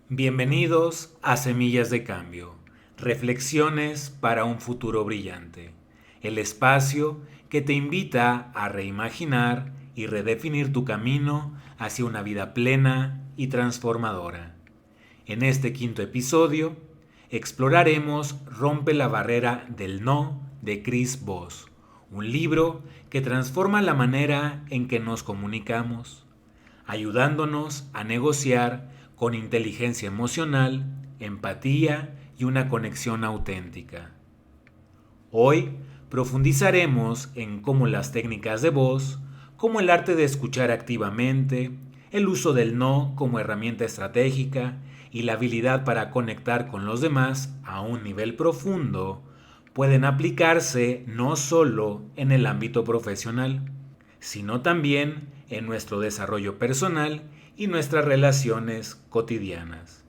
Bienvenidos a Semillas de Cambio, reflexiones para un futuro brillante, el espacio que te invita a reimaginar y redefinir tu camino hacia una vida plena y transformadora. En este quinto episodio, exploraremos Rompe la barrera del no de Chris Voss, un libro que transforma la manera en que nos comunicamos, ayudándonos a negociar con inteligencia emocional, empatía y una conexión auténtica. Hoy profundizaremos en cómo las técnicas de voz, como el arte de escuchar activamente, el uso del no como herramienta estratégica y la habilidad para conectar con los demás a un nivel profundo, pueden aplicarse no solo en el ámbito profesional, sino también en nuestro desarrollo personal y nuestras relaciones cotidianas.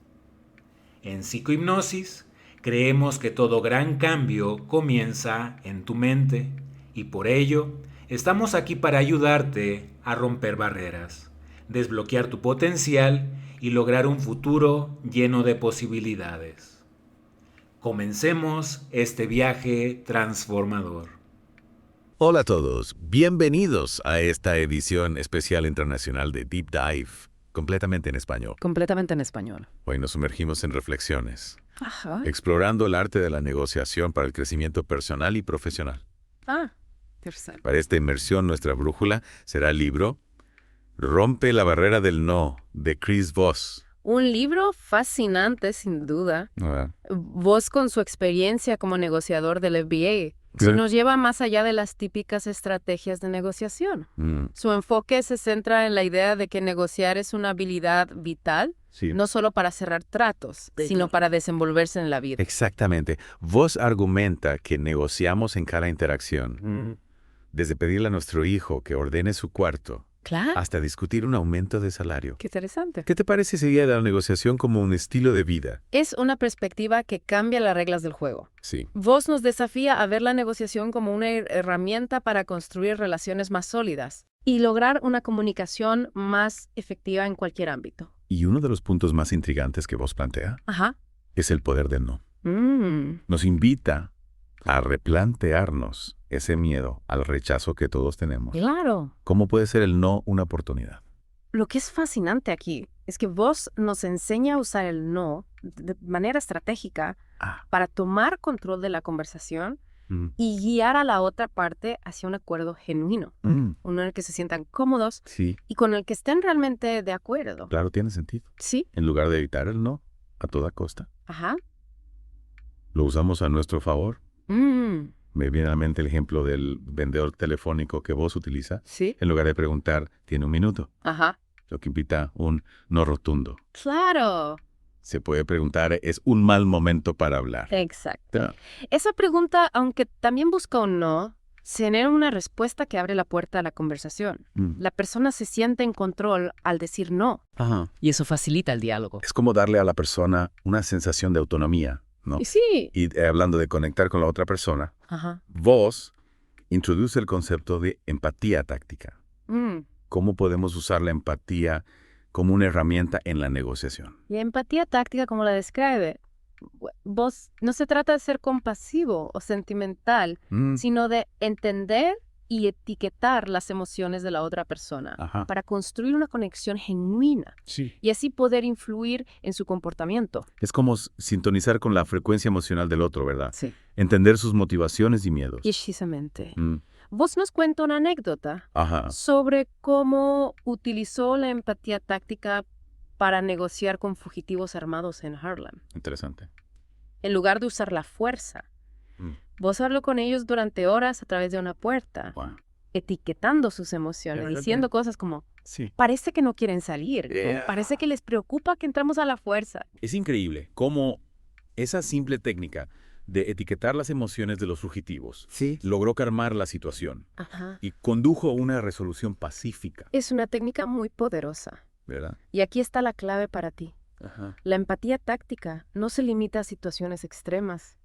En psicohipnosis, creemos que todo gran cambio comienza en tu mente y por ello estamos aquí para ayudarte a romper barreras, desbloquear tu potencial y lograr un futuro lleno de posibilidades. Comencemos este viaje transformador. Hola a todos, bienvenidos a esta edición especial internacional de Deep Dive, completamente en español. Completamente en español. Hoy nos sumergimos en reflexiones, Ajá. explorando el arte de la negociación para el crecimiento personal y profesional. Interesante. Para esta inmersión, nuestra brújula será el libro Rompe la barrera del no, de Chris Voss. Un libro fascinante, sin duda. Ah, Vos, con su experiencia como negociador del FBA, Sí. nos lleva más allá de las típicas estrategias de negociación. mm, Su enfoque se centra en la idea de que negociar es una habilidad vital, sí. no solo para cerrar tratos, sino para desenvolverse en la vida. Exactamente. Voss argumenta que negociamos en cada interacción, desde pedirle a nuestro hijo que ordene su cuarto, Claro. hasta discutir un aumento de salario. Qué interesante. ¿Qué te parece esa idea de la negociación como un estilo de vida? Es una perspectiva que cambia las reglas del juego. Sí. Vos nos desafía a ver la negociación como una herramienta para construir relaciones más sólidas y lograr una comunicación más efectiva en cualquier ámbito. Y uno de los puntos más intrigantes que vos plantea Ajá. es el poder del no. Mm. Nos invita a replantearnos ese miedo al rechazo que todos tenemos. Claro. ¿Cómo puede ser el no una oportunidad? Lo que es fascinante aquí es que vos nos enseña a usar el no de manera estratégica Ah, para tomar control de la conversación mm, y guiar a la otra parte hacia un acuerdo genuino, uno en el que se sientan cómodos sí, y con el que estén realmente de acuerdo. claro, tiene sentido. Sí. En lugar de evitar el no a toda costa, Ajá. lo usamos a nuestro favor. Mm. Me viene a la mente el ejemplo del vendedor telefónico que vos utiliza. Sí. En lugar de preguntar, ¿tiene un minuto? Ajá. Lo que invita un no rotundo. Claro. Se puede preguntar, ¿es un mal momento para hablar? Exacto. Ah, Esa pregunta, aunque también busca un no, genera una respuesta que abre la puerta a la conversación. La persona se siente en control al decir no. Ajá. Y eso facilita el diálogo. Es como darle a la persona una sensación de autonomía, ¿no? Y sí. Y hablando de conectar con la otra persona, Ajá. vos introduce el concepto de empatía táctica. Mm. ¿Cómo podemos usar la empatía como una herramienta en la negociación? Y empatía táctica, como la describe, vos no se trata de ser compasivo o sentimental, sino de entender y etiquetar las emociones de la otra persona Ajá. para construir una conexión genuina Sí. y así poder influir en su comportamiento. Es como sintonizar con la frecuencia emocional del otro, ¿verdad? Sí. Entender sus motivaciones y miedos. Precisamente. Mm, Vos nos cuenta una anécdota Ajá. sobre cómo utilizó la empatía táctica para negociar con fugitivos armados en Harlem. Interesante. En lugar de usar la fuerza, Mm. vos habló con ellos durante horas a través de una puerta, Wow. etiquetando sus emociones, Yeah, diciendo cosas como, Sí. parece que no quieren salir, Yeah. o parece que les preocupa que entramos a la fuerza. Es increíble cómo esa simple técnica de etiquetar las emociones de los fugitivos Sí. logró calmar la situación Ajá. y condujo a una resolución pacífica, Es una técnica muy poderosa. ¿verdad? Y aquí está la clave para ti. Ajá. La empatía táctica no se limita a situaciones extremas.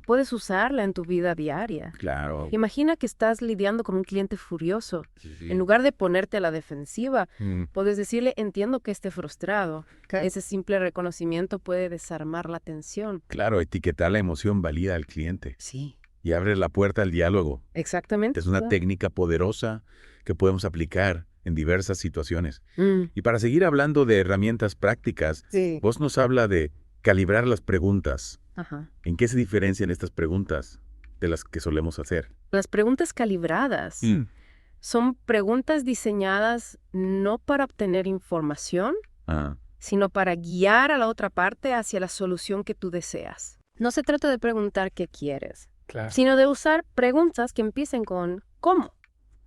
Puedes usarla en tu vida diaria. Claro. Imagina que estás lidiando con un cliente furioso. Sí. En lugar de ponerte a la defensiva, Mm. puedes decirle, entiendo que esté frustrado. Ese simple reconocimiento puede desarmar la tensión. Claro, etiquetar la emoción valida al cliente Sí, y abre la puerta al diálogo. exactamente. Es una técnica poderosa que podemos aplicar en diversas situaciones. Mm, Y para seguir hablando de herramientas prácticas, sí. vos nos habla de calibrar las preguntas. Ajá. ¿En qué se diferencian estas preguntas de las que solemos hacer? Las preguntas calibradas son preguntas diseñadas no para obtener información, Ah, sino para guiar a la otra parte hacia la solución que tú deseas. No se trata de preguntar qué quieres, Claro. sino de usar preguntas que empiecen con ¿cómo?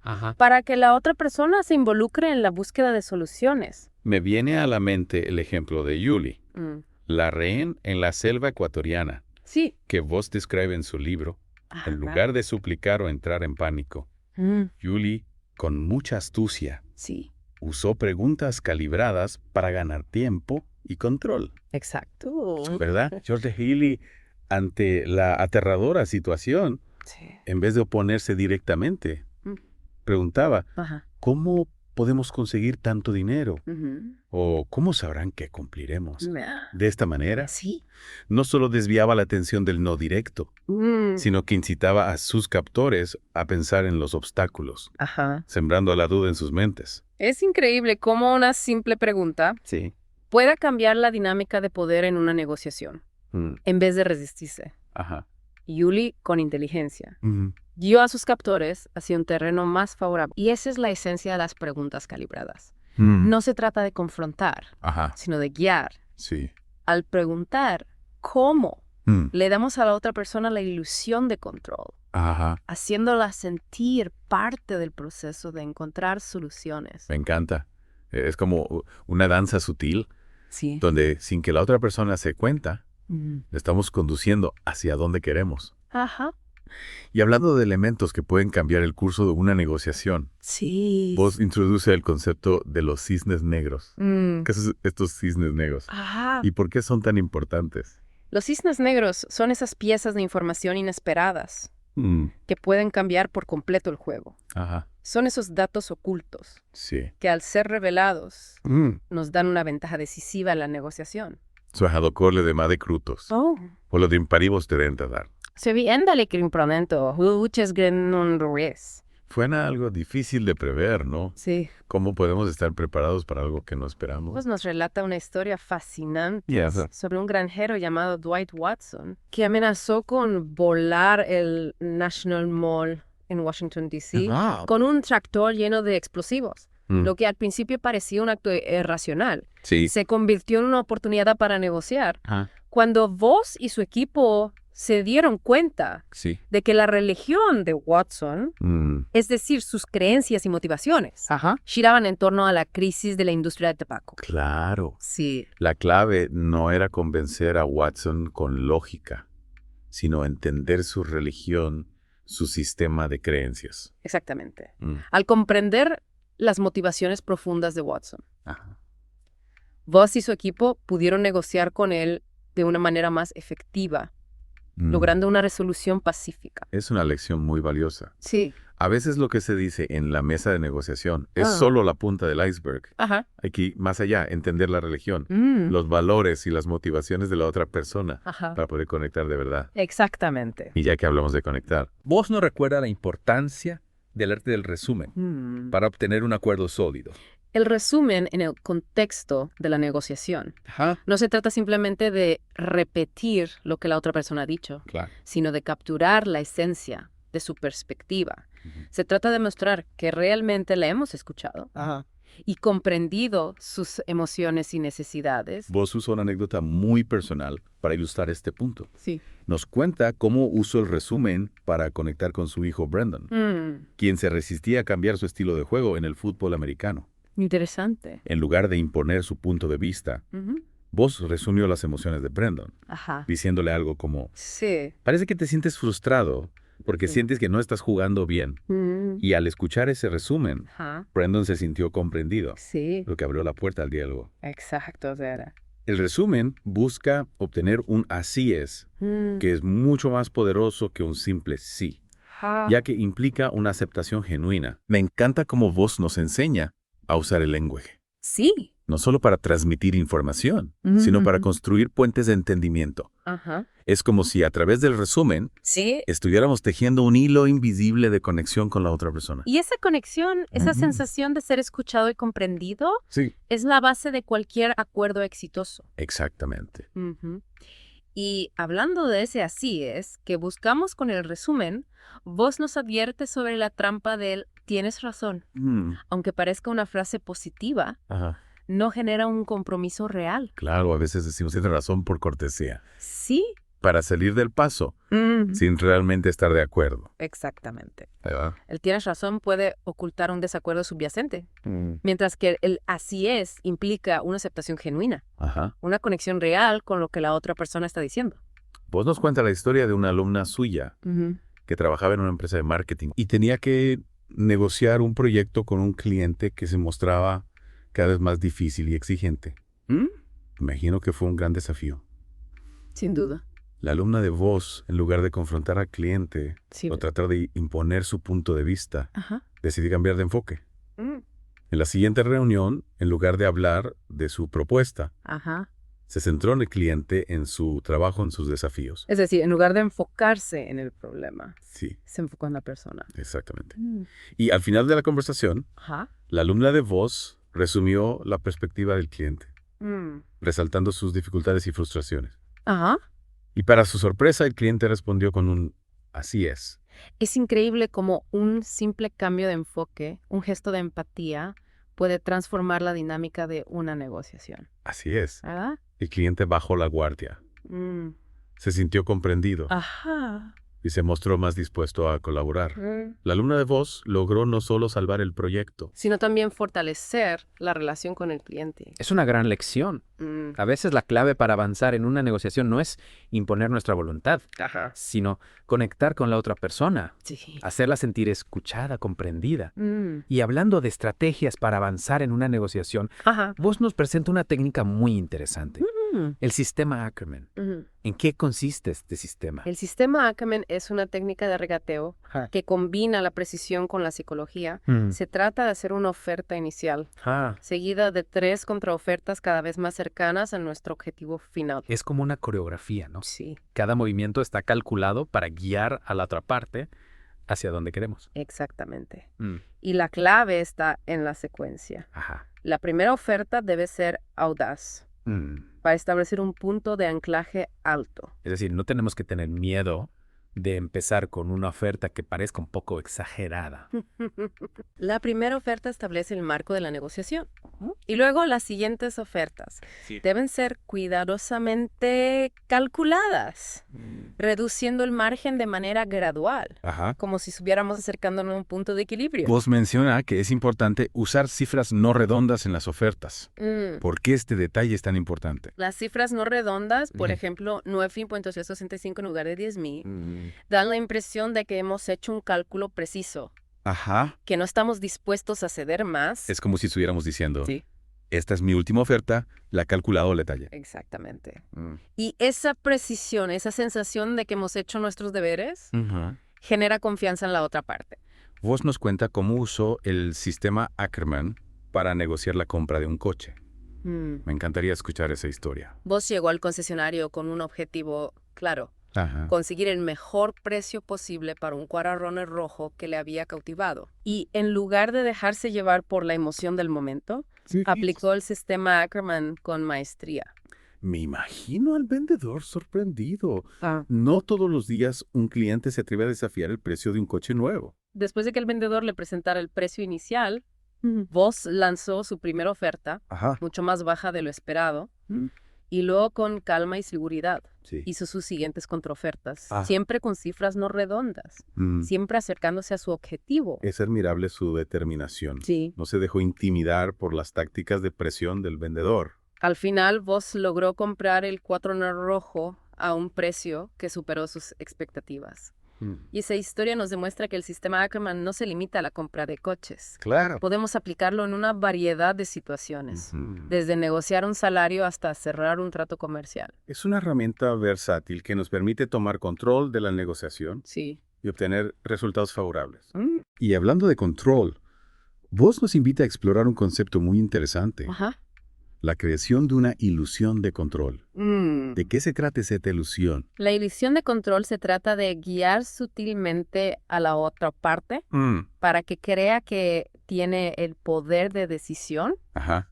Ajá. Para que la otra persona se involucre en la búsqueda de soluciones. me viene a la mente el ejemplo de Yuli, Mm, la rehén en la selva ecuatoriana, sí. que vos describe en su libro. Ajá. En lugar de suplicar o entrar en pánico, Mm, Yuli, con mucha astucia, sí, usó preguntas calibradas para ganar tiempo y control. exacto. ¿Verdad? George Healy, ante la aterradora situación, Sí. en vez de oponerse directamente, Mm. preguntaba, Ajá. ¿cómo podemos conseguir tanto dinero? Ujú. ¿O cómo sabrán que cumpliremos? Ah, De esta manera, sí. no solo desviaba la atención del no directo, Mm, sino que incitaba a sus captores a pensar en los obstáculos, Ajá. sembrando la duda en sus mentes. Es increíble cómo una simple pregunta Sí. pueda cambiar la dinámica de poder en una negociación, en vez de resistirse. Ajá. Yuli, con inteligencia, Mm. guió a sus captores hacia un terreno más favorable. Y esa es la esencia de las preguntas calibradas. Mm. No se trata de confrontar, Ajá. sino de guiar. Sí. Al preguntar cómo, Mm. le damos a la otra persona la ilusión de control, Ajá. haciéndola sentir parte del proceso de encontrar soluciones. Me encanta. Es como una danza sutil, Sí. donde sin que la otra persona se cuenta, Mm. le estamos conduciendo hacia donde queremos. Ajá. Y hablando de elementos que pueden cambiar el curso de una negociación, Sí. vos introduce el concepto de los cisnes negros. Mm. ¿Qué son estos cisnes negros? Ajá. ¿Y por qué son tan importantes? Los cisnes negros son esas piezas de información inesperadas Mm. que pueden cambiar por completo el juego. Ajá. Son esos datos ocultos Sí. que al ser revelados Mm. nos dan una ventaja decisiva en la negociación. Suajadocorle de más de crutos. Oh. O lo de imparibos te deben dar. Se viendale que impronento, huches grenun res. Suena algo difícil de prever, ¿no? Sí. ¿Cómo podemos estar preparados para algo que no esperamos? Pues nos relata una historia fascinante Yes. sobre un granjero llamado Dwight Watson que amenazó con volar el National Mall en Washington, D.C. Ah. con un tractor lleno de explosivos. Mm. Lo que al principio parecía un acto irracional, Sí. se convirtió en una oportunidad para negociar. Ajá. Cuando Voss y su equipo se dieron cuenta Sí. de que la religión de Watson, Mm. es decir, sus creencias y motivaciones, Ajá. giraban en torno a la crisis de la industria del tabaco. Claro. Sí. La clave no era convencer a Watson con lógica, sino entender su religión, su sistema de creencias. Exactamente. Mm. Al comprender las motivaciones profundas de Watson, Ajá. Voss y su equipo pudieron negociar con él de una manera más efectiva, Mm. logrando una resolución pacífica. Es una lección muy valiosa. Sí. A veces lo que se dice en la mesa de negociación es Ah. solo la punta del iceberg. Ajá. Hay que ir más allá, entender la religión, Mm. los valores y las motivaciones de la otra persona Ajá. para poder conectar de verdad. Exactamente. Y ya que hablamos de conectar, Vos nos recuerda la importancia del arte del resumen Mm. para obtener un acuerdo sólido. El resumen en el contexto de la negociación. Ajá. No se trata simplemente de repetir lo que la otra persona ha dicho, Claro. sino de capturar la esencia de su perspectiva. Se trata de mostrar que realmente la hemos escuchado Ajá. y comprendido sus emociones y necesidades. vos usó una anécdota muy personal para ilustrar este punto. Sí. Nos cuenta cómo usó el resumen para conectar con su hijo Brandon, quien se resistía a cambiar su estilo de juego en el fútbol americano. Interesante. En lugar de imponer su punto de vista, Ujú. vos resumió las emociones de Brandon, Ajá. diciéndole algo como, Sí. parece que te sientes frustrado porque Sí. sientes que no estás jugando bien. Mm. Y al escuchar ese resumen, Ajá. Brandon se sintió comprendido, Sí. lo que abrió la puerta al diálogo. Exacto, Zara. El resumen busca obtener un así es, que es mucho más poderoso que un simple sí, ya que implica una aceptación genuina. Me encanta cómo vos nos enseña a usar el lenguaje. Sí. No solo para transmitir información, sino para construir puentes de entendimiento. Ajá. Es como si a través del resumen Sí. estuviéramos tejiendo un hilo invisible de conexión con la otra persona. Y esa conexión, esa sensación de ser escuchado y comprendido, Sí. es la base de cualquier acuerdo exitoso. Exactamente. Ujú. Y hablando de ese así es, que buscamos con el resumen, vos nos advierte sobre la trampa del tienes razón. Aunque parezca una frase positiva, Ajá. no genera un compromiso real. Claro, a veces decimos tiene razón por cortesía. Sí. Para salir del paso, sin realmente estar de acuerdo. Exactamente. Ahí va. El tienes razón puede ocultar un desacuerdo subyacente, mientras que el así es implica una aceptación genuina, Ajá. una conexión real con lo que la otra persona está diciendo. Vos nos cuenta la historia de una alumna suya que trabajaba en una empresa de marketing y tenía que negociar un proyecto con un cliente que se mostraba cada vez más difícil y exigente. Imagino que fue un gran desafío. Sin duda. La alumna de voz, en lugar de confrontar al cliente Sí. o tratar de imponer su punto de vista, Ajá. decidió cambiar de enfoque. En la siguiente reunión, en lugar de hablar de su propuesta, Ajá. se centró en el cliente, en su trabajo, en sus desafíos. Es decir, en lugar de enfocarse en el problema, Sí, se enfocó en la persona. exactamente. Y al final de la conversación, Ajá. la alumna de voz resumió la perspectiva del cliente, resaltando sus dificultades y frustraciones. Ajá. Y para su sorpresa, el cliente respondió con un así es. Es increíble cómo un simple cambio de enfoque, un gesto de empatía, puede transformar la dinámica de una negociación. Así es. ¿Verdad? El cliente bajó la guardia, se sintió comprendido Ajá. y se mostró más dispuesto a colaborar. La alumna de voz logró no solo salvar el proyecto, Sino también fortalecer la relación con el cliente. Es una gran lección. A veces la clave para avanzar en una negociación no es imponer nuestra voluntad, Ajá. sino conectar con la otra persona, Sí. hacerla sentir escuchada, comprendida. Y hablando de estrategias para avanzar en una negociación, Ajá. vos nos presenta una técnica muy interesante, el sistema Ackerman. ¿En qué consiste este sistema? El sistema Ackerman es una técnica de regateo Ajá. que combina la precisión con la psicología. Se trata de hacer una oferta inicial, seguida de 3 contraofertas cada vez más cercanas a nuestro objetivo final. Es como una coreografía, ¿no? Sí, Cada movimiento está calculado para guiar a la otra parte hacia donde queremos. exactamente. Mm. Y la clave está en la secuencia. Ajá. La primera oferta debe ser audaz, para establecer un punto de anclaje alto. Es decir, no tenemos que tener miedo de empezar con una oferta que parezca un poco exagerada. La primera oferta establece el marco de la negociación. Y luego las siguientes ofertas deben ser cuidadosamente calculadas, reduciendo el margen de manera gradual, Ajá. como si estuviéramos acercándonos a un punto de equilibrio. Vos menciona que es importante usar cifras no redondas en las ofertas. ¿Por qué este detalle es tan importante? Las cifras no redondas, por ejemplo, 9.665 en lugar de 10.000, dan la impresión de que hemos hecho un cálculo preciso, Ajá. que no estamos dispuestos a ceder más. Es como si estuviéramos diciendo, Sí. esta es mi última oferta, la he calculado al detalle. Exactamente. Y esa precisión, esa sensación de que hemos hecho nuestros deberes, genera confianza en la otra parte. Vos nos cuenta cómo usó el sistema Ackerman para negociar la compra de un coche. Me encantaría escuchar esa historia. Vos llegó al concesionario con un objetivo claro, Ajá. conseguir el mejor precio posible para un Quararone rojo que le había cautivado. Y en lugar de dejarse llevar por la emoción del momento, aplicó el sistema Ackerman con maestría. Me imagino al vendedor sorprendido. No todos los días un cliente se atreve a desafiar el precio de un coche nuevo. Después de que el vendedor le presentara el precio inicial, Voss lanzó su primera oferta, Ajá. mucho más baja de lo esperado, y luego con calma y seguridad Sí. hizo sus siguientes contraofertas, Ah. siempre con cifras no redondas, siempre acercándose a su objetivo. Es admirable su determinación. Sí. No se dejó intimidar por las tácticas de presión del vendedor. Al final, Voss logró comprar el Quattroner rojo a un precio que superó sus expectativas. Y esa historia nos demuestra que el sistema Ackerman no se limita a la compra de coches. Claro. Podemos aplicarlo en una variedad de situaciones, desde negociar un salario hasta cerrar un trato comercial. Es una herramienta versátil que nos permite tomar control de la negociación Sí. y obtener resultados favorables. Y hablando de control, vos nos invita a explorar un concepto muy interesante. Ajá. La creación de una ilusión de control. ¿De qué se trata esa ilusión? La ilusión de control se trata de guiar sutilmente a la otra parte para que crea que tiene el poder de decisión, Ajá.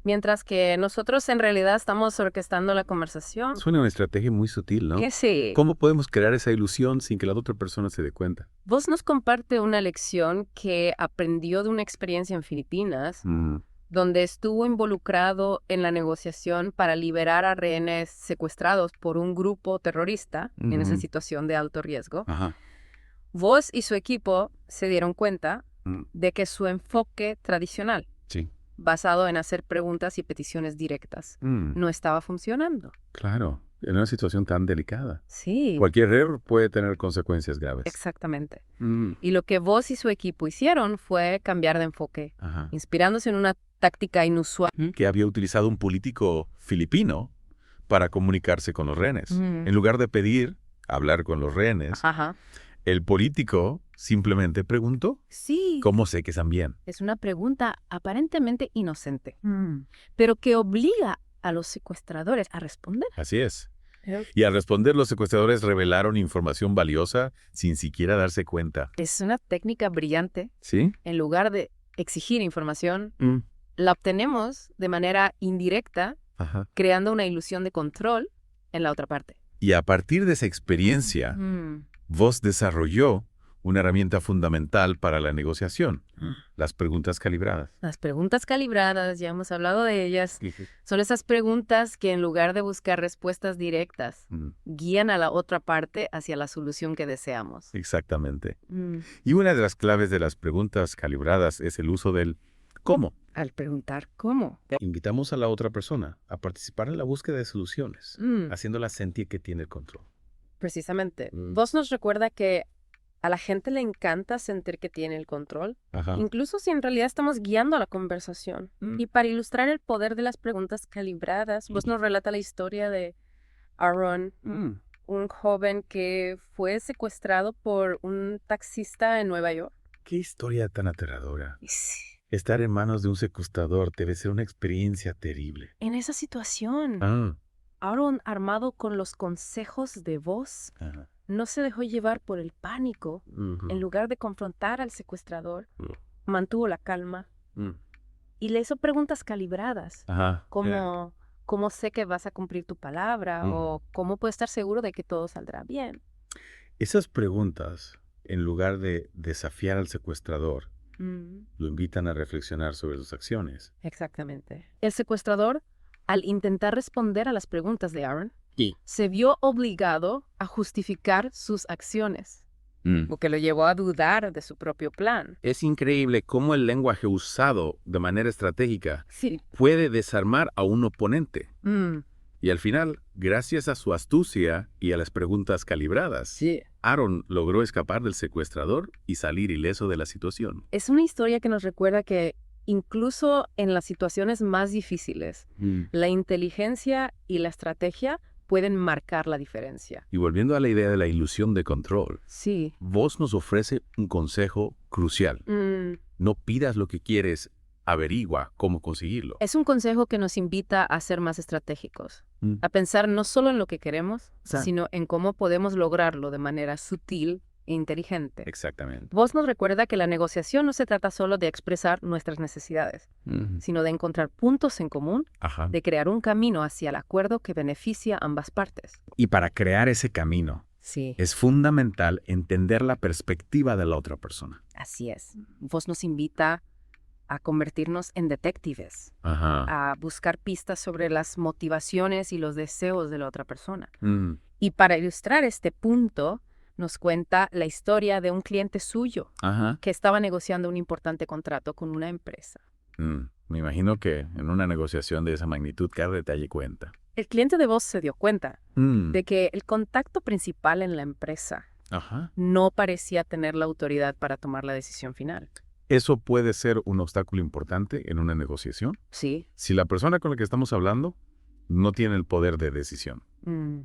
mientras que nosotros en realidad estamos orquestando la conversación. Suena una estrategia muy sutil, ¿no? Que sí. ¿Cómo podemos crear esa ilusión sin que la otra persona se dé cuenta? Vos nos comparte una lección que aprendió de una experiencia en Filipinas, donde estuvo involucrado en la negociación para liberar a rehenes secuestrados por un grupo terrorista en esa situación de alto riesgo. Ajá. Vos y su equipo se dieron cuenta de que su enfoque tradicional, Sí. basado en hacer preguntas y peticiones directas, no estaba funcionando. Claro. En una situación tan delicada. Sí. Cualquier error puede tener consecuencias graves. Exactamente. Y lo que vos y su equipo hicieron fue cambiar de enfoque, Ajá. inspirándose en una táctica inusual. Que había utilizado un político filipino para comunicarse con los rehenes. En lugar de pedir hablar con los rehenes, Ajá. el político simplemente preguntó, Sí. ¿cómo sé que están bien? Es una pregunta aparentemente inocente, pero que obliga a los secuestradores a responder. Así es. Y al responder, los secuestradores revelaron información valiosa sin siquiera darse cuenta. Es una técnica brillante. ¿Sí? En lugar de exigir información, la obtenemos de manera indirecta, Ajá. creando una ilusión de control en la otra parte. Y a partir de esa experiencia, Voss desarrolló una herramienta fundamental para la negociación, las preguntas calibradas. Las preguntas calibradas, ya hemos hablado de ellas, son esas preguntas que en lugar de buscar respuestas directas, guían a la otra parte hacia la solución que deseamos. Exactamente. Y una de las claves de las preguntas calibradas es el uso del ¿cómo? Al preguntar ¿cómo? Invitamos a la otra persona a participar en la búsqueda de soluciones, haciéndola sentir que tiene el control. Precisamente. Vos nos recuerda que a la gente le encanta sentir que tiene el control, Ajá. incluso si en realidad estamos guiando a la conversación. Y para ilustrar el poder de las preguntas calibradas, vos nos relata la historia de Aaron, un joven que fue secuestrado por un taxista en Nueva York. Qué historia tan aterradora. Estar en manos de un secuestrador debe ser una experiencia terrible. En esa situación, Aaron, armado con los consejos de Voss, no se dejó llevar por el pánico. En lugar de confrontar al secuestrador, mantuvo la calma y le hizo preguntas calibradas, como ¿cómo sé que vas a cumplir tu palabra? O ¿cómo puedo estar seguro de que todo saldrá bien? Esas preguntas, en lugar de desafiar al secuestrador, lo invitan a reflexionar sobre sus acciones. Exactamente. El secuestrador, al intentar responder a las preguntas de Aaron, se vio obligado a justificar sus acciones, lo que lo llevó a dudar de su propio plan. Es increíble cómo el lenguaje usado de manera estratégica Sí. puede desarmar a un oponente. Y al final, gracias a su astucia y a las preguntas calibradas, Aaron logró escapar del secuestrador y salir ileso de la situación. Es una historia que nos recuerda que incluso en las situaciones más difíciles, la inteligencia y la estrategia pueden marcar la diferencia. Y volviendo a la idea de la ilusión de control, Sí. Voss nos ofrece un consejo crucial. No pidas lo que quieres, averigua cómo conseguirlo. Es un consejo que nos invita a ser más estratégicos, a pensar no solo en lo que queremos, sino en cómo podemos lograrlo de manera sutil e inteligente. Exactamente. Voss nos recuerda que la negociación no se trata solo de expresar nuestras necesidades, sino de encontrar puntos en común, de crear un camino hacia el acuerdo que beneficia a ambas partes. Y para crear ese camino, Sí. es fundamental entender la perspectiva de la otra persona. Así es. Voss nos invita a convertirnos en detectives, a buscar pistas sobre las motivaciones y los deseos de la otra persona. Y para ilustrar este punto, nos cuenta la historia de un cliente suyo que estaba negociando un importante contrato con una empresa. Me imagino que en una negociación de esa magnitud cada detalle cuenta. El cliente de Voss se dio cuenta de que el contacto principal en la empresa Ajá. no parecía tener la autoridad para tomar la decisión final. ¿Eso puede ser un obstáculo importante en una negociación? Sí. Si la persona con la que estamos hablando no tiene el poder de decisión,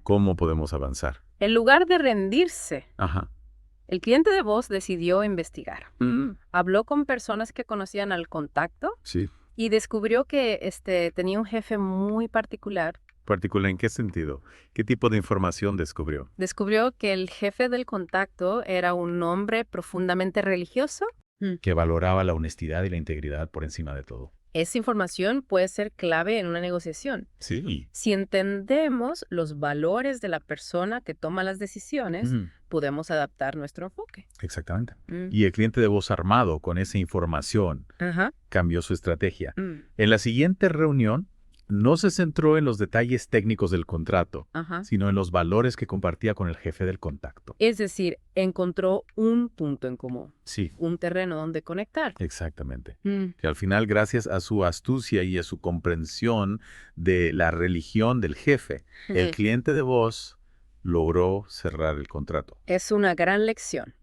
¿cómo podemos avanzar? En lugar de rendirse, Ajá. el cliente de voz decidió investigar. Habló con personas que conocían al contacto Sí. y descubrió que tenía un jefe muy particular. ¿Particular en qué sentido? ¿Qué tipo de información descubrió? Descubrió que el jefe del contacto era un hombre profundamente religioso. Que valoraba la honestidad y la integridad por encima de todo. Esa información puede ser clave en una negociación. Sí. Si entendemos los valores de la persona que toma las decisiones, podemos adaptar nuestro enfoque. Exactamente. Y el cliente de voz armado con esa información Ajá. Cambió su estrategia. En la siguiente reunión, no se centró en los detalles técnicos del contrato, Ajá. sino en los valores que compartía con el jefe del contacto. Es decir, encontró un punto en común, Sí, un terreno donde conectar. exactamente. Que al final, gracias a su astucia y a su comprensión de la religión del jefe, el cliente de voz logró cerrar el contrato. Es una gran lección.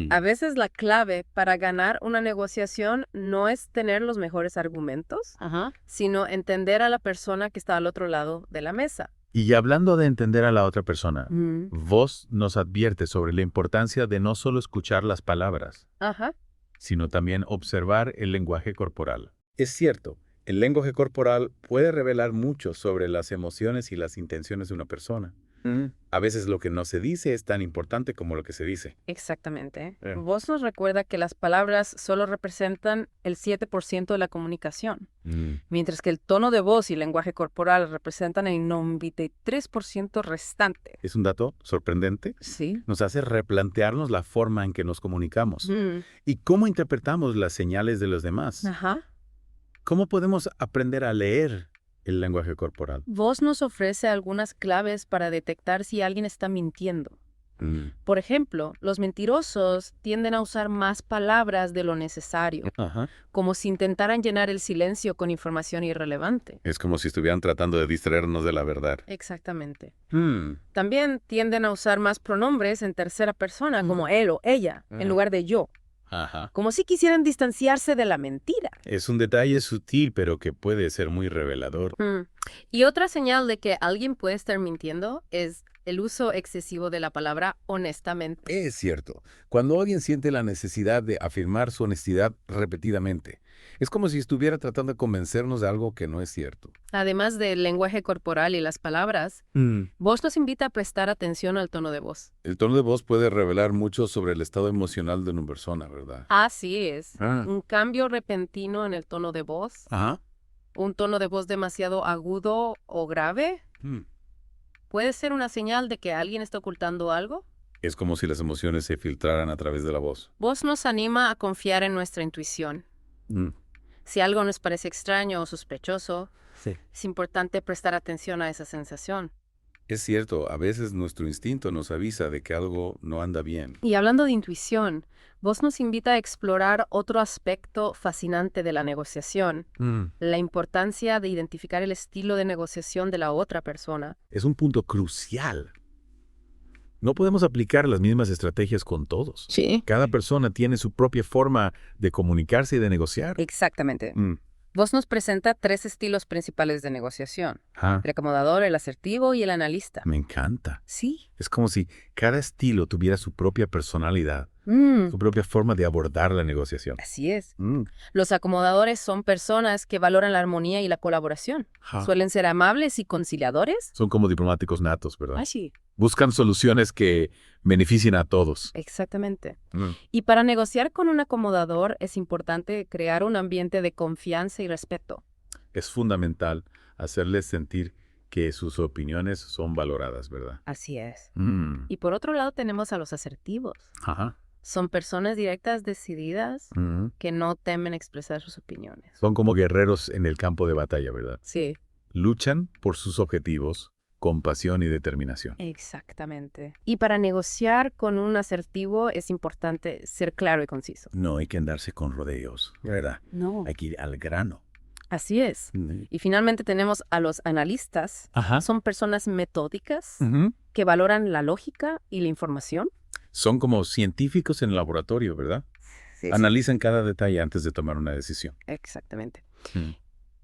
A veces la clave para ganar una negociación no es tener los mejores argumentos, sino entender a la persona que está al otro lado de la mesa. Y hablando de entender a la otra persona, Voss nos advierte sobre la importancia de no solo escuchar las palabras, Ajá. sino también observar el lenguaje corporal. Es cierto, el lenguaje corporal puede revelar mucho sobre las emociones y las intenciones de una persona. A veces lo que no se dice es tan importante como lo que se dice. Exactamente. Vos nos recuerda que las palabras solo representan el 7% de la comunicación, mientras que el tono de voz y el lenguaje corporal representan el 93% restante. Es un dato sorprendente. Sí. Nos hace replantearnos la forma en que nos comunicamos y cómo interpretamos las señales de los demás. Ajá. ¿Cómo podemos aprender a leer el lenguaje corporal? Vos nos ofrece algunas claves para detectar si alguien está mintiendo. Por ejemplo, los mentirosos tienden a usar más palabras de lo necesario, como si intentaran llenar el silencio con información irrelevante. Es como si estuvieran tratando de distraernos de la verdad. Exactamente. También tienden a usar más pronombres en tercera persona, como él o ella, en lugar de yo. Como si quisieran distanciarse de la mentira. Es un detalle sutil, pero que puede ser muy revelador. Y otra señal de que alguien puede estar mintiendo es el uso excesivo de la palabra honestamente. Es cierto. Cuando alguien siente la necesidad de afirmar su honestidad repetidamente, es como si estuviera tratando de convencernos de algo que no es cierto. Además del lenguaje corporal y las palabras, Voss nos invita a prestar atención al tono de voz. El tono de voz puede revelar mucho sobre el estado emocional de una persona, ¿verdad? Así es. Un cambio repentino en el tono de voz, un tono de voz demasiado agudo o grave, ¿puede ser una señal de que alguien está ocultando algo? Es como si las emociones se filtraran a través de la voz. Voss nos anima a confiar en nuestra intuición. Si algo nos parece extraño o sospechoso, es importante prestar atención a esa sensación. Es cierto, a veces nuestro instinto nos avisa de que algo no anda bien. Y hablando de intuición, Voss nos invita a explorar otro aspecto fascinante de la negociación, la importancia de identificar el estilo de negociación de la otra persona. Es un punto crucial. No podemos aplicar las mismas estrategias con todos. Sí. Cada persona tiene su propia forma de comunicarse y de negociar. Exactamente. Voss nos presenta 3 estilos principales de negociación: el acomodador, el asertivo y el analista. Me encanta. Sí. Es como si cada estilo tuviera su propia personalidad, su propia forma de abordar la negociación. Así es. Los acomodadores son personas que valoran la armonía y la colaboración. Suelen ser amables y conciliadores. Son como diplomáticos natos, ¿verdad? Sí. Buscan soluciones que beneficien a todos. Exactamente. Y para negociar con un acomodador es importante crear un ambiente de confianza y respeto. Es fundamental hacerles sentir que sus opiniones son valoradas, ¿verdad? Así es. Y por otro lado tenemos a los asertivos. Son personas directas, decididas, que no temen expresar sus opiniones. Son como guerreros en el campo de batalla, ¿verdad? Sí. Luchan por sus objetivos con pasión y determinación. Exactamente. Y para negociar con un asertivo es importante ser claro y conciso. No hay que andarse con rodeos, ¿verdad? No. Hay que ir al grano. Así es. Y finalmente tenemos a los analistas. Son personas metódicas que valoran la lógica y la información. Son como científicos en el laboratorio, ¿verdad? Sí, sí, Analizan cada detalle antes de tomar una decisión. exactamente. Mm.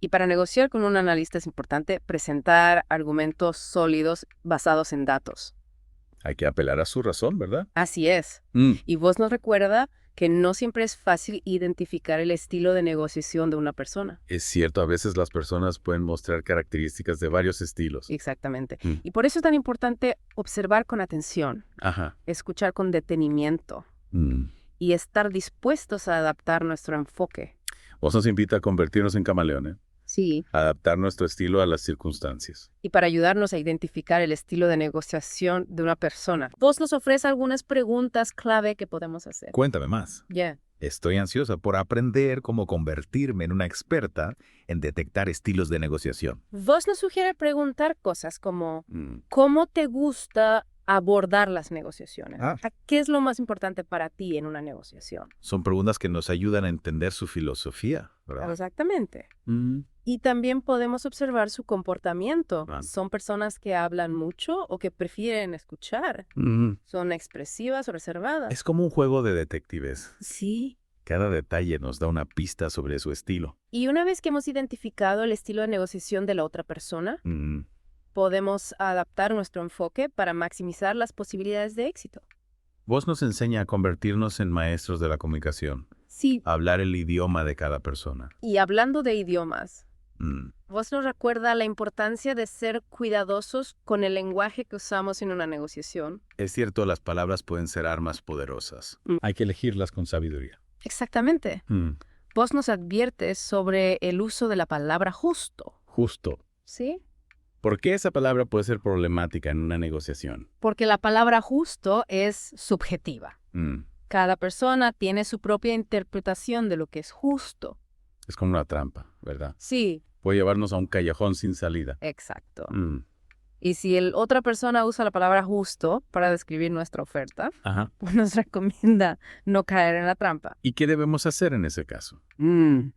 Y para negociar con un analista es importante presentar argumentos sólidos basados en datos. Hay que apelar a su razón, ¿verdad? Así es. Mm. Y vos nos recuerda que no siempre es fácil identificar el estilo de negociación de una persona. Es cierto, a veces las personas pueden mostrar características de varios estilos. Exactamente. Mm. Y por eso es tan importante observar con atención, Ajá. escuchar con detenimiento Mm. y estar dispuestos a adaptar nuestro enfoque. Vos nos invita a convertirnos en camaleones, Sí. adaptar nuestro estilo a las circunstancias. Y para ayudarnos a identificar el estilo de negociación de una persona, vos nos ofrece algunas preguntas clave que podemos hacer. Cuéntame más. Ya. Estoy ansiosa por aprender cómo convertirme en una experta en detectar estilos de negociación. Vos nos sugiere preguntar cosas como Mm. ¿cómo te gusta abordar las negociaciones? Ah. ¿Qué es lo más importante para ti en una negociación? Son preguntas que nos ayudan a entender su filosofía, ¿verdad? Exactamente. Mm. Y también podemos observar su comportamiento. Ah. ¿Son personas que hablan mucho o que prefieren escuchar? Mm. ¿Son expresivas o reservadas? Es como un juego de detectives. Sí. Cada detalle nos da una pista sobre su estilo. Y una vez que hemos identificado el estilo de negociación de la otra persona, Mm. podemos adaptar nuestro enfoque para maximizar las posibilidades de éxito. Vos nos enseña a convertirnos en maestros de la comunicación, Sí. a hablar el idioma de cada persona. Y hablando de idiomas, Mm. vos nos recuerda la importancia de ser cuidadosos con el lenguaje que usamos en una negociación. Es cierto, las palabras pueden ser armas poderosas. Mm. Hay que elegirlas con sabiduría. Exactamente. Mm. Vos nos adviertes sobre el uso de la palabra justo. Justo. ¿Sí? ¿Por qué esa palabra puede ser problemática en una negociación? Porque la palabra justo es subjetiva. Mm. Cada persona tiene su propia interpretación de lo que es justo. Es como una trampa, ¿verdad? Sí, Puede llevarnos a un callejón sin salida. exacto. Mm. Y si otra persona usa la palabra justo para describir nuestra oferta, Ajá. pues nos recomienda no caer en la trampa. ¿Y qué debemos hacer en ese caso?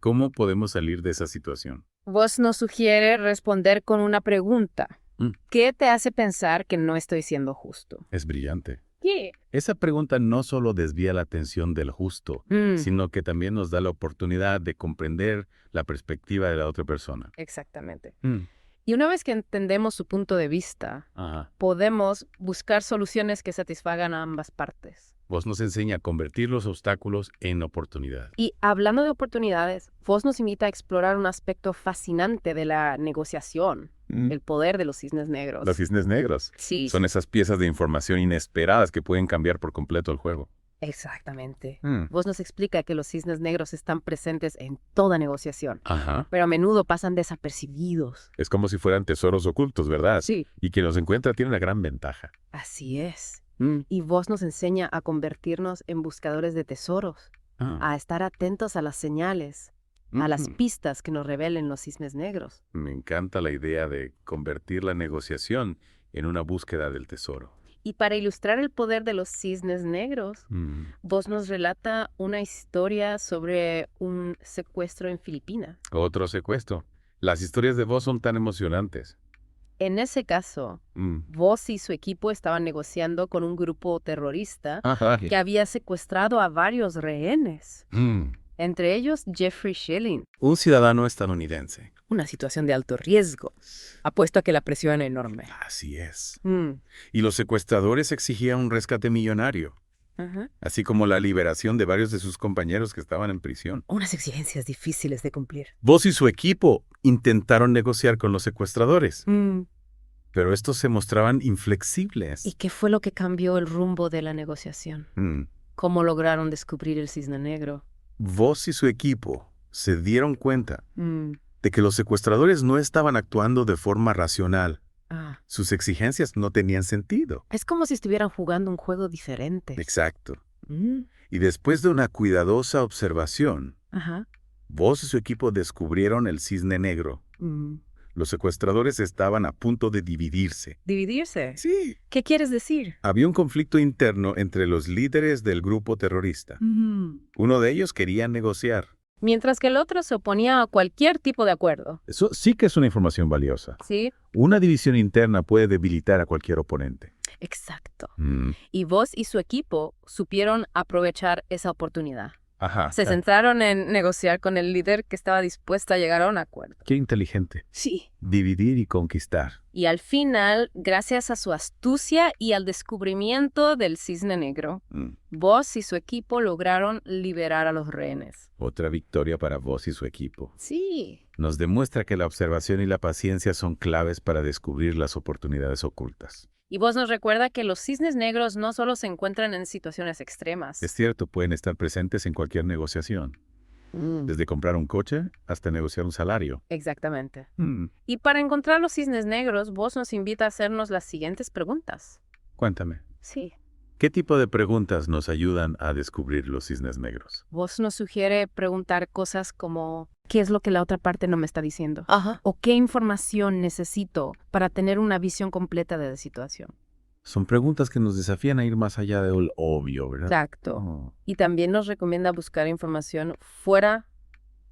¿Cómo podemos salir de esa situación? Vos nos sugiere responder con una pregunta. Mm. ¿Qué te hace pensar que no estoy siendo justo? Es brillante. ¿Qué? Esa pregunta no solo desvía la atención del justo, sino que también nos da la oportunidad de comprender la perspectiva de la otra persona. Exactamente. Mm. Y una vez que entendemos su punto de vista, Ajá. podemos buscar soluciones que satisfagan a ambas partes. Vos nos enseña a convertir los obstáculos en oportunidad. Y hablando de oportunidades, vos nos invita a explorar un aspecto fascinante de la negociación, el poder de los cisnes negros. Los cisnes negros Sí, son esas piezas de información inesperadas que pueden cambiar por completo el juego. exactamente. Mm. Vos nos explica que los cisnes negros están presentes en toda negociación, Ajá. pero a menudo pasan desapercibidos. Es como si fueran tesoros ocultos, ¿verdad? Sí. Y quien los encuentra tiene una gran ventaja. Así es. Mm. Y vos nos enseña a convertirnos en buscadores de tesoros, Ah. a estar atentos a las señales, a las Mm. pistas que nos revelen los cisnes negros. Me encanta la idea de convertir la negociación en una búsqueda del tesoro. Y para ilustrar el poder de los cisnes negros, Mm. vos nos relata una historia sobre un secuestro en Filipinas. Otro secuestro. Las historias de vos son tan emocionantes. En ese caso, Mm. vos y su equipo estaban negociando con un grupo terrorista Ajá. que había secuestrado a varios rehenes, Mm. entre ellos Jeffrey Schilling. Un ciudadano estadounidense. Una situación de alto riesgo. Apuesto a que la presión era enorme. Así es. Mm. Y los secuestradores exigían un rescate millonario, Ajá. así como la liberación de varios de sus compañeros que estaban en prisión. Unas exigencias difíciles de cumplir. Vos y su equipo intentaron negociar con los secuestradores, pero estos se mostraban inflexibles. ¿Y qué fue lo que cambió el rumbo de la negociación? Mm. ¿Cómo lograron descubrir el cisne negro? Vos y su equipo se dieron cuenta de que los secuestradores no estaban actuando de forma racional. Ah. Sus exigencias no tenían sentido. Es como si estuvieran jugando un juego diferente. Exacto. Mm. Y después de una cuidadosa observación, Ajá. vos y su equipo descubrieron el cisne negro. Mm. Los secuestradores estaban a punto de dividirse. ¿Dividirse? Sí. ¿Qué quieres decir? Había un conflicto interno entre los líderes del grupo terrorista. Uno de ellos quería negociar. Mientras que el otro se oponía a cualquier tipo de acuerdo. Eso sí que es una información valiosa. ¿Sí? Una división interna puede debilitar a cualquier oponente. Exacto. Mm. Y vos y su equipo supieron aprovechar esa oportunidad. Ajá. Se centraron en negociar con el líder que estaba dispuesto a llegar a un acuerdo. Qué inteligente. Sí. Dividir y conquistar. Y al final, gracias a su astucia y al descubrimiento del cisne negro, vos y su equipo lograron liberar a los rehenes. Otra victoria para vos y su equipo. Sí. Nos demuestra que la observación y la paciencia son claves para descubrir las oportunidades ocultas. Y vos nos recuerda que los cisnes negros no solo se encuentran en situaciones extremas. Es cierto, pueden estar presentes en cualquier negociación. Desde comprar un coche hasta negociar un salario. Exactamente. Y para encontrar los cisnes negros, vos nos invita a hacernos las siguientes preguntas. Cuéntame, Sí. ¿qué tipo de preguntas nos ayudan a descubrir los cisnes negros? Vos nos sugiere preguntar cosas como ¿qué es lo que la otra parte no me está diciendo? Ajá. ¿O qué información necesito para tener una visión completa de la situación? Son preguntas que nos desafían a ir más allá de lo obvio, ¿verdad? Exacto. Oh. Y también nos recomienda buscar información fuera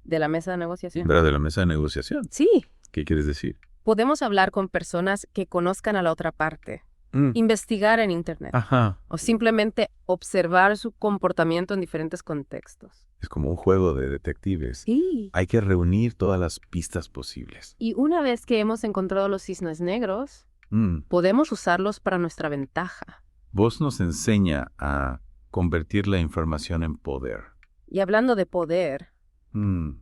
de la mesa de negociación. ¿Verdad? De la mesa de negociación. Sí. ¿Qué quieres decir? Podemos hablar con personas que conozcan a la otra parte, investigar en Internet Ajá. o simplemente observar su comportamiento en diferentes contextos. Es como un juego de detectives. Sí. Hay que reunir todas las pistas posibles. Y una vez que hemos encontrado los cisnes negros, podemos usarlos para nuestra ventaja. Vos nos enseña a convertir la información en poder. Y hablando de poder,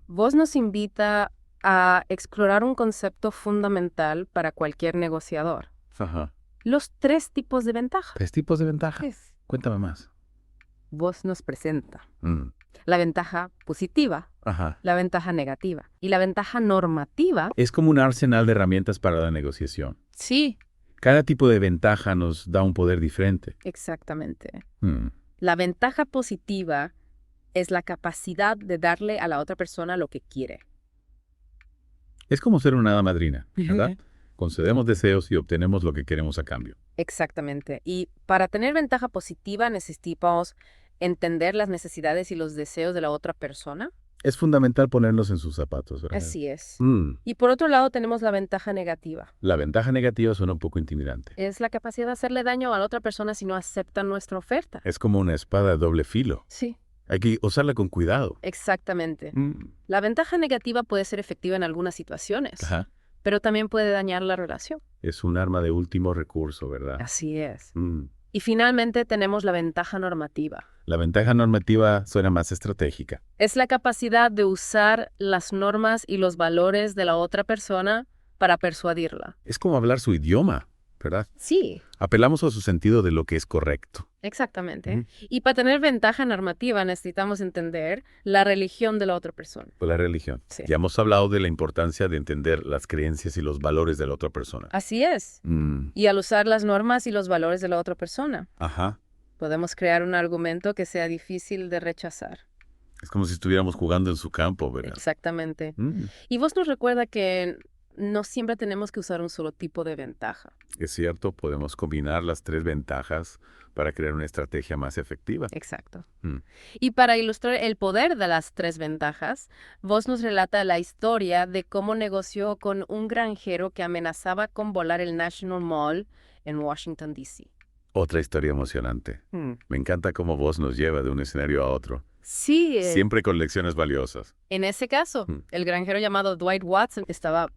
vos nos invita a explorar un concepto fundamental para cualquier negociador. Ajá. Los 3 tipos de ventaja. 3 tipos de ventaja. Cuéntame más. Vos nos presenta la ventaja positiva, Ajá. la ventaja negativa y la ventaja normativa. Es como un arsenal de herramientas para la negociación. Sí, Cada tipo de ventaja nos da un poder diferente. exactamente. La ventaja positiva es la capacidad de darle a la otra persona lo que quiere. Es como ser una hada madrina, ¿verdad? Concedemos deseos y obtenemos lo que queremos a cambio. Exactamente. Y para tener ventaja positiva necesitamos entender las necesidades y los deseos de la otra persona. Es fundamental ponernos en sus zapatos, ¿verdad? Así es. Y por otro lado tenemos la ventaja negativa. La ventaja negativa suena un poco intimidante. Es la capacidad de hacerle daño a la otra persona si no acepta nuestra oferta. Es como una espada de doble filo. Sí, Hay que usarla con cuidado. exactamente. La ventaja negativa puede ser efectiva en algunas situaciones, Ajá. pero también puede dañar la relación. Es un arma de último recurso, ¿verdad? Así es. Y finalmente tenemos la ventaja normativa. La ventaja normativa suena más estratégica. Es la capacidad de usar las normas y los valores de la otra persona para persuadirla. Es como hablar su idioma, ¿verdad? Sí, Apelamos a su sentido de lo que es correcto. exactamente. Y para tener ventaja normativa necesitamos entender la religión de la otra persona. Pues la religión. Sí. Ya hemos hablado de la importancia de entender las creencias y los valores de la otra persona. Así es. Y al usar las normas y los valores de la otra persona, Ajá. podemos crear un argumento que sea difícil de rechazar. Es como si estuviéramos jugando en su campo, ¿verdad? Exactamente. Y vos nos recuerda que no siempre tenemos que usar un solo tipo de ventaja. Es cierto, podemos combinar las 3 ventajas para crear una estrategia más efectiva. Exacto. Y para ilustrar el poder de las 3 ventajas, vos nos relata la historia de cómo negoció con un granjero que amenazaba con volar el National Mall en Washington, D.C. Otra historia emocionante. Me encanta cómo vos nos lleva de un escenario a otro. Sí. Siempre con lecciones valiosas. En ese caso, el granjero llamado Dwight Watson estaba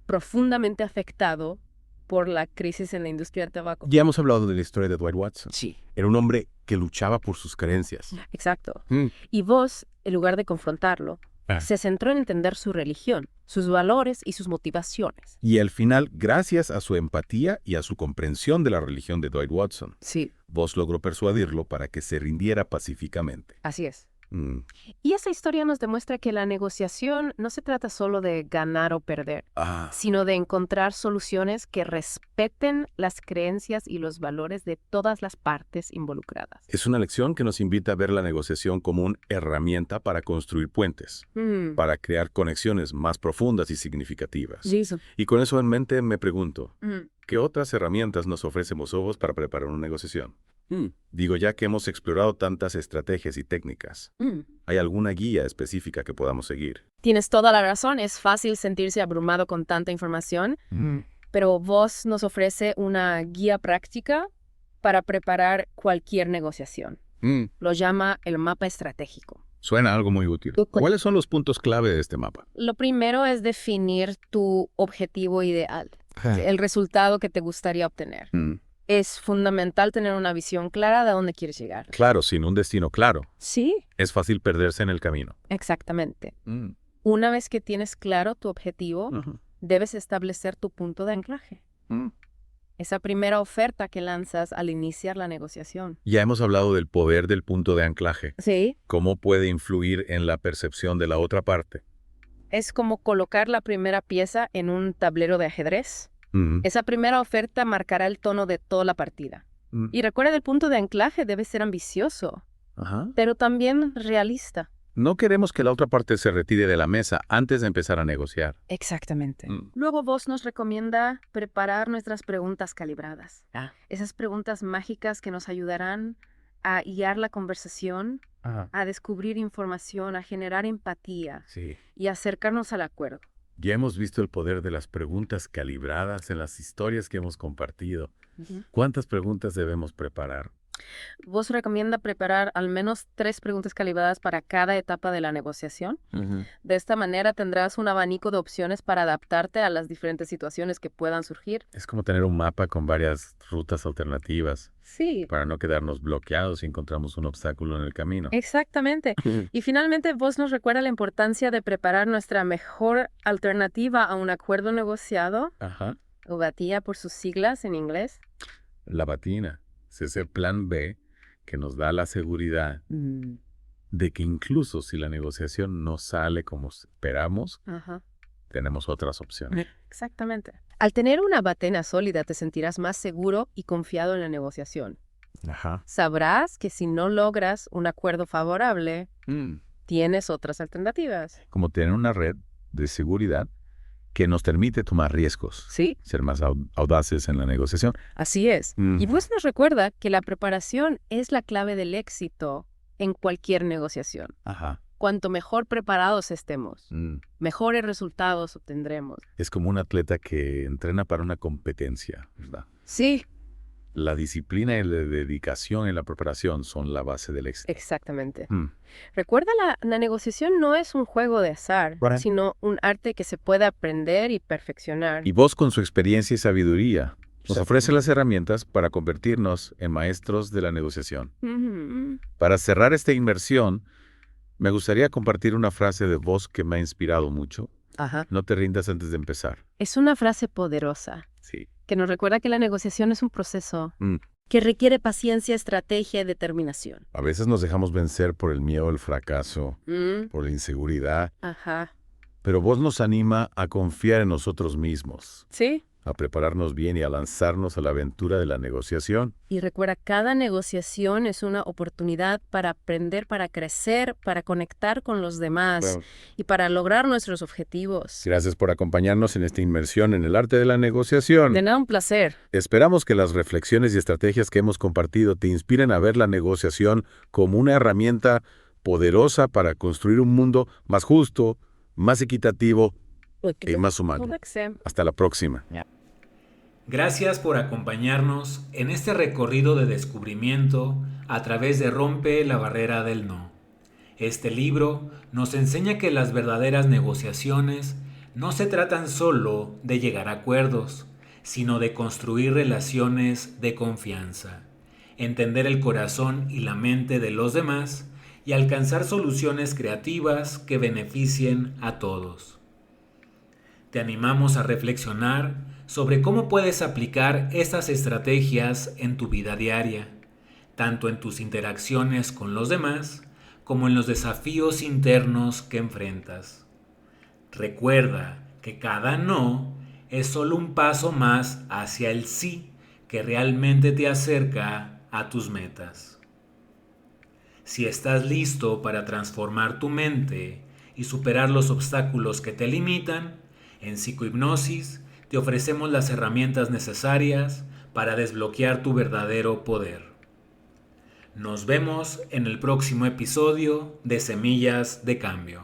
profundamente afectado por la crisis en la industria del tabaco. Ya hemos hablado de la historia de Dwight Watson. Sí. Era un hombre que luchaba por sus creencias. Exacto. Y vos, en lugar de confrontarlo, se centró en entender su religión, sus valores y sus motivaciones. Y al final, gracias a su empatía y a su comprensión de la religión de Dwight Watson, Sí, vos logró persuadirlo para que se rindiera pacíficamente. así es. Y esa historia nos demuestra que la negociación no se trata solo de ganar o perder, sino de encontrar soluciones que respeten las creencias y los valores de todas las partes involucradas. Es una lección que nos invita a ver la negociación como una herramienta para construir puentes, para crear conexiones más profundas y significativas. Eso. Y con eso en mente me pregunto, ¿qué otras herramientas nos ofrece Mozovos para preparar una negociación? Digo, ya que hemos explorado tantas estrategias y técnicas, ¿hay alguna guía específica que podamos seguir? Tienes toda la razón, es fácil sentirse abrumado con tanta información, pero vos nos ofrece una guía práctica para preparar cualquier negociación. Lo llama el mapa estratégico. Suena algo muy útil. ¿Cuáles son los puntos clave de este mapa? Lo primero es definir tu objetivo ideal, el resultado que te gustaría obtener. Es fundamental tener una visión clara de dónde quieres llegar. Claro, sin un destino claro. Sí, Es fácil perderse en el camino. exactamente. Una vez que tienes claro tu objetivo, debes establecer tu punto de anclaje. Esa primera oferta que lanzas al iniciar la negociación. Ya hemos hablado del poder del punto de anclaje. Sí. ¿Cómo puede influir en la percepción de la otra parte? Es como colocar la primera pieza en un tablero de ajedrez. Esa primera oferta marcará el tono de toda la partida. Y recuerda, el punto de anclaje debe ser ambicioso, pero también realista. No queremos que la otra parte se retire de la mesa antes de empezar a negociar. Exactamente. Luego Voss nos recomienda preparar nuestras preguntas calibradas. Esas preguntas mágicas que nos ayudarán a guiar la conversación, a descubrir información, a generar empatía y acercarnos al acuerdo. Ya hemos visto el poder de las preguntas calibradas en las historias que hemos compartido. ¿Cuántas preguntas debemos preparar? Voss recomienda preparar al menos 3 preguntas calibradas para cada etapa de la negociación. De esta manera tendrás un abanico de opciones para adaptarte a las diferentes situaciones que puedan surgir. Es como tener un mapa con varias rutas alternativas. Sí. Para no quedarnos bloqueados si encontramos un obstáculo en el camino. Exactamente. Y finalmente, Voss nos recuerda la importancia de preparar nuestra mejor alternativa a un acuerdo negociado. O BATIA por sus siglas en inglés. La BATINA. Es ese plan B que nos da la seguridad de que incluso si la negociación no sale como esperamos, tenemos otras opciones. Exactamente. Al tener una BATENA sólida te sentirás más seguro y confiado en la negociación. Sabrás que si no logras un acuerdo favorable, tienes otras alternativas. Como tener una red de seguridad que nos permite tomar riesgos. Sí. Ser más audaces en la negociación. Así es. Y Voss nos recuerda que la preparación es la clave del éxito en cualquier negociación. Cuanto mejor preparados estemos, mejores resultados obtendremos. Es como un atleta que entrena para una competencia, ¿verdad? Sí. La disciplina y la dedicación en la preparación son la base del éxito. Exactamente. Recuerda, la negociación no es un juego de azar, sino un arte que se puede aprender y perfeccionar. Y Voss, con su experiencia y sabiduría, nos ofrece las herramientas para convertirnos en maestros de la negociación. Para cerrar esta inmersión, me gustaría compartir una frase de Voss que me ha inspirado mucho. No te rindas antes de empezar. Es una frase poderosa. Sí. Que nos recuerda que la negociación es un proceso que requiere paciencia, estrategia y determinación. A veces nos dejamos vencer por el miedo al fracaso, por la inseguridad. Pero Voss nos anima a confiar en nosotros mismos. Sí. A prepararnos bien y a lanzarnos a la aventura de la negociación. Y recuerda, cada negociación es una oportunidad para aprender, para crecer, para conectar con los demás y para lograr nuestros objetivos. Gracias por acompañarnos en esta inmersión en el arte de la negociación. De nada, un placer. Esperamos que las reflexiones y estrategias que hemos compartido te inspiren a ver la negociación como una herramienta poderosa para construir un mundo más justo, más equitativo y más humano. Hasta la próxima. Gracias por acompañarnos en este recorrido de descubrimiento a través de Rompe la barrera del no. Este libro nos enseña que las verdaderas negociaciones no se tratan solo de llegar a acuerdos, sino de construir relaciones de confianza, entender el corazón y la mente de los demás y alcanzar soluciones creativas que beneficien a todos. Te animamos a reflexionar sobre cómo puedes aplicar estas estrategias en tu vida diaria, tanto en tus interacciones con los demás como en los desafíos internos que enfrentas. Recuerda que cada no es solo un paso más hacia el sí que realmente te acerca a tus metas. Si estás listo para transformar tu mente y superar los obstáculos que te limitan, en Psicohipnosis te ofrecemos las herramientas necesarias para desbloquear tu verdadero poder. Nos vemos en el próximo episodio de Semillas de Cambio.